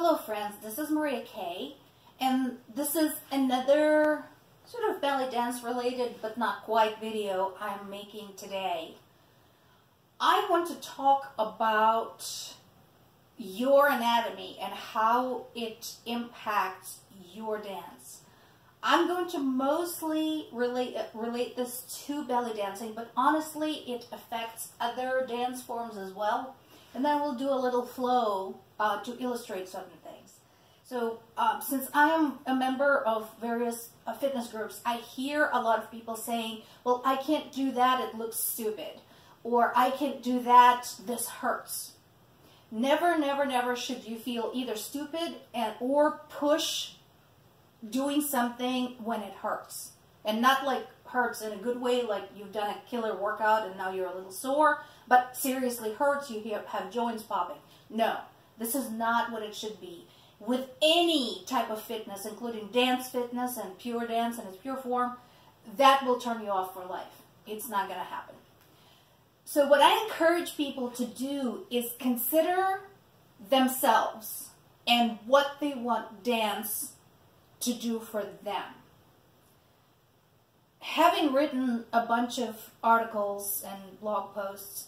Hello friends, this is Maria Kay, and this is another sort of belly dance related but not quite video I'm making today. I want to talk about your anatomy and how it impacts your dance. I'm going to mostly relate this to belly dancing, but honestly it affects other dance forms as well. And then we'll do a little flow to illustrate certain things. So since I am a member of various fitness groups, I hear a lot of people saying, well, I can't do that, it looks stupid. Or I can't do that, this hurts. Never, never, never should you feel either stupid or push doing something when it hurts. And not like hurts in a good way, like you've done a killer workout and now you're a little sore, but seriously hurts, you have joints popping. No, this is not what it should be. With any type of fitness, including dance fitness and pure dance in its pure form, that will turn you off for life. It's not going to happen. So what I encourage people to do is consider themselves and what they want dance to do for them. Having written a bunch of articles and blog posts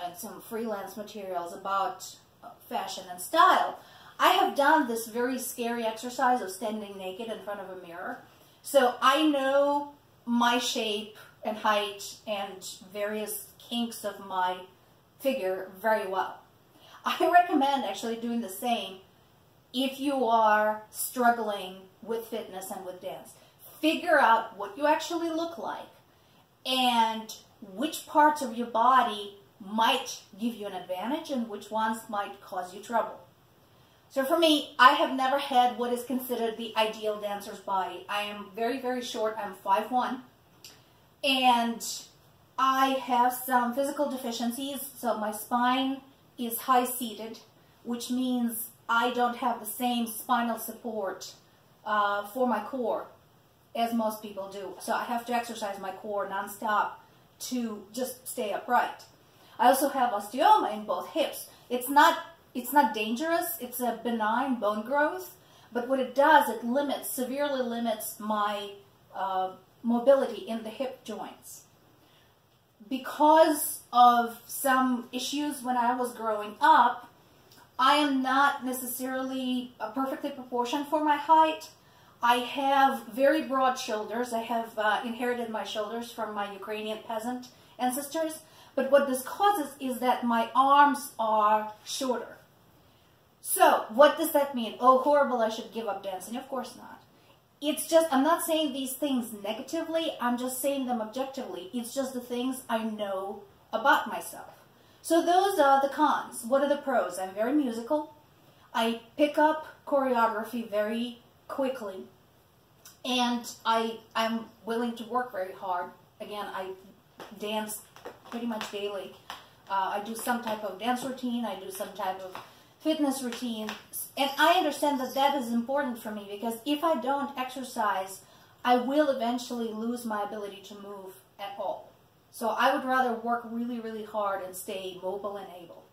and some freelance materials about fashion and style, I have done this very scary exercise of standing naked in front of a mirror. So I know my shape and height and various kinks of my figure very well. I recommend actually doing the same if you are struggling with fitness and with dance. Figure out what you actually look like and which parts of your body might give you an advantage and which ones might cause you trouble. So for me, I have never had what is considered the ideal dancer's body. I am very, very short. I'm 5'1", and I have some physical deficiencies. So my spine is high-seated, which means I don't have the same spinal support for my core as most people do. So I have to exercise my core nonstop to just stay upright. I also have osteoma in both hips. It's not dangerous. It's a benign bone growth, but what it does, it severely limits my mobility in the hip joints. Because of some issues when I was growing up, I am not necessarily perfectly proportioned for my height. I have very broad shoulders. I have inherited my shoulders from my Ukrainian peasant ancestors. But what this causes is that my arms are shorter. So what does that mean? Oh, horrible, I should give up dancing. Of course not. It's just, I'm not saying these things negatively. I'm just saying them objectively. It's just the things I know about myself. So those are the cons. What are the pros? I'm very musical. I pick up choreography very quickly. And I'm willing to work very hard. Again, I dance pretty much daily. I do some type of dance routine. I do some type of fitness routine. And I understand that that is important for me because if I don't exercise, I will eventually lose my ability to move at all. So I would rather work really, really hard and stay mobile and able.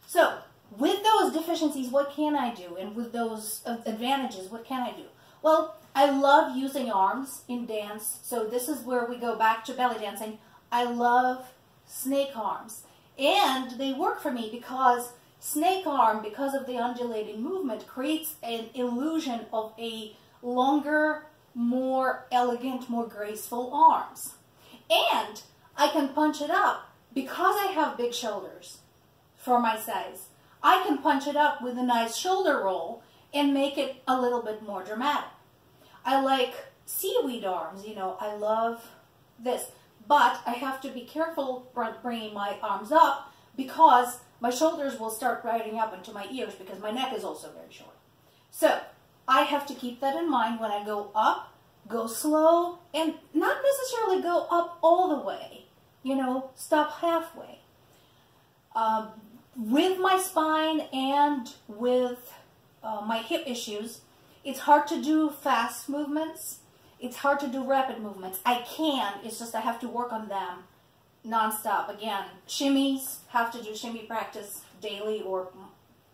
So with those deficiencies, what can I do? And with those advantages, what can I do? Well, I love using arms in dance. So this is where we go back to belly dancing. I love snake arms. And they work for me because snake arm, because of the undulating movement, creates an illusion of a longer, more elegant, more graceful arms. And I can punch it up because I have big shoulders for my size. I can punch it up with a nice shoulder roll and make it a little bit more dramatic. I like seaweed arms, you know, I love this. But I have to be careful bringing my arms up because my shoulders will start riding up into my ears because my neck is also very short. So I have to keep that in mind when I go up, go slow, and not necessarily go up all the way, you know, stop halfway. With my spine and with my hip issues, it's hard to do fast movements. It's hard to do rapid movements. I can, it's just I have to work on them nonstop. Again, shimmies, have to do shimmy practice daily or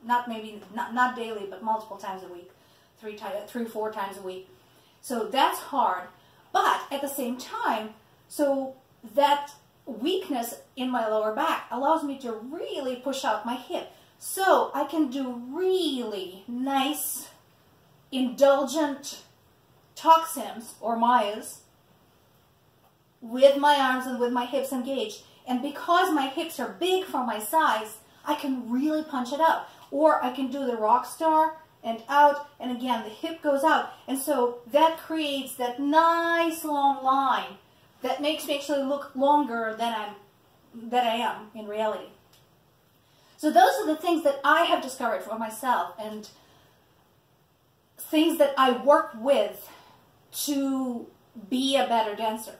not daily, but multiple times a week, 4 times a week. So that's hard. But at the same time, so that weakness in my lower back allows me to really push out my hip. So I can do really nice, indulgent Tok-Sims or Mayas with my arms and with my hips engaged. And because my hips are big for my size, I can really punch it out. Or I can do the rock star and out, and again, the hip goes out. And so that creates that nice long line that makes me actually look longer than I am in reality. So those are the things that I have discovered for myself, and things that I work with to be a better dancer.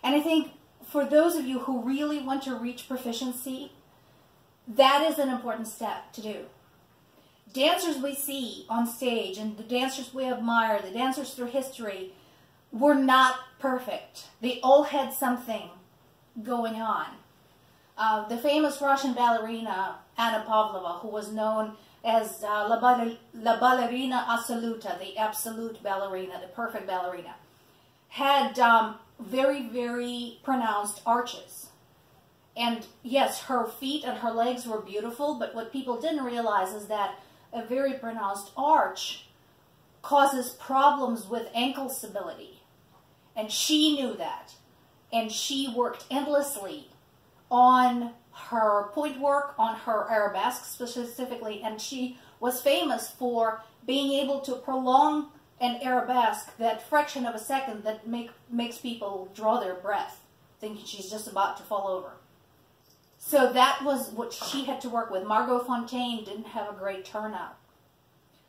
And I think for those of you who really want to reach proficiency, that is an important step to do. Dancers we see on stage and the dancers we admire, the dancers through history, were not perfect. They all had something going on. The famous Russian ballerina Anna Pavlova, who was known as La Ballerina Assoluta, the absolute ballerina, the perfect ballerina, had very, very pronounced arches. And yes, her feet and her legs were beautiful, but what people didn't realize is that a very pronounced arch causes problems with ankle stability. And she knew that. And she worked endlessly on her point work, on her arabesque specifically, and she was famous for being able to prolong an arabesque that fraction of a second that makes people draw their breath, thinking she's just about to fall over. So that was what she had to work with. Margot Fonteyn didn't have a great turnout.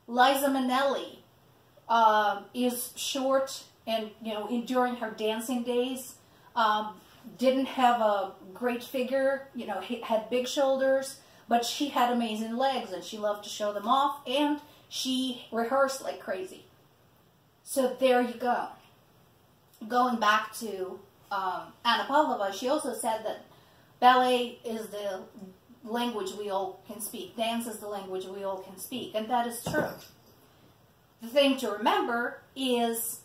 Liza Minnelli is short, and during her dancing days, didn't have a great figure, had big shoulders, but she had amazing legs and she loved to show them off, and she rehearsed like crazy. So there you go. Going back to Anna Pavlova, she also said that ballet is the language we all can speak. Dance is the language we all can speak, and that is true. The thing to remember is,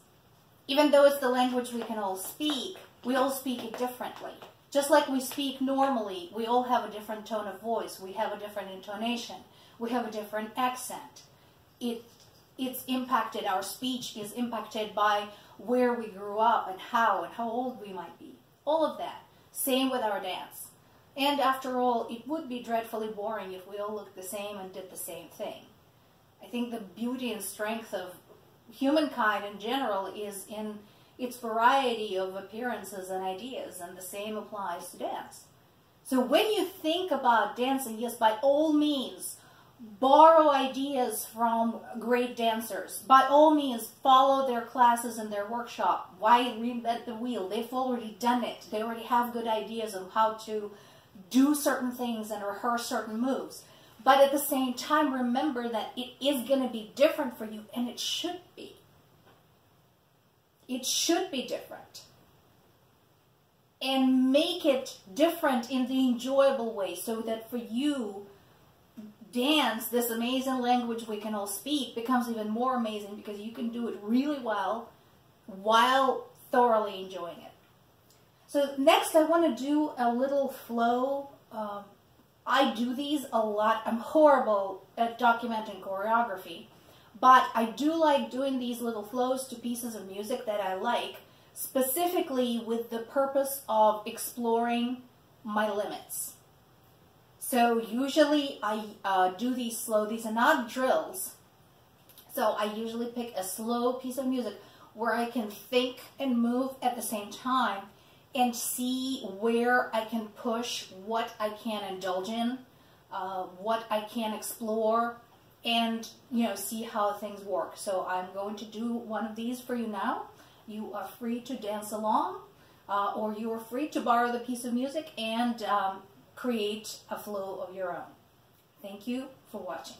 even though it's the language we can all speak, we all speak it differently. Just like we speak normally, we all have a different tone of voice. We have a different intonation. We have a different accent. It's impacted, our speech is impacted by where we grew up and how old we might be. All of that. Same with our dance. And after all, it would be dreadfully boring if we all looked the same and did the same thing. I think the beauty and strength of humankind in general is in its variety of appearances and ideas, and the same applies to dance. So when you think about dancing, yes, by all means, borrow ideas from great dancers. By all means, follow their classes and their workshop. Why reinvent the wheel? They've already done it. They already have good ideas on how to do certain things and rehearse certain moves. But at the same time, remember that it is going to be different for you, and it should be. It should be different. And make it different in the enjoyable way, so that for you, dance, this amazing language we can all speak, becomes even more amazing because you can do it really well while thoroughly enjoying it. So next I want to do a little flow. I do these a lot. I'm horrible at documenting choreography, but I do like doing these little flows to pieces of music that I like, specifically with the purpose of exploring my limits. So usually I do these slow. These are not drills. So I usually pick a slow piece of music where I can think and move at the same time and see where I can push, what I can indulge in, what I can explore, and see how things work. So I'm going to do one of these for you now. You are free to dance along, or you are free to borrow the piece of music and create a flow of your own. Thank you for watching.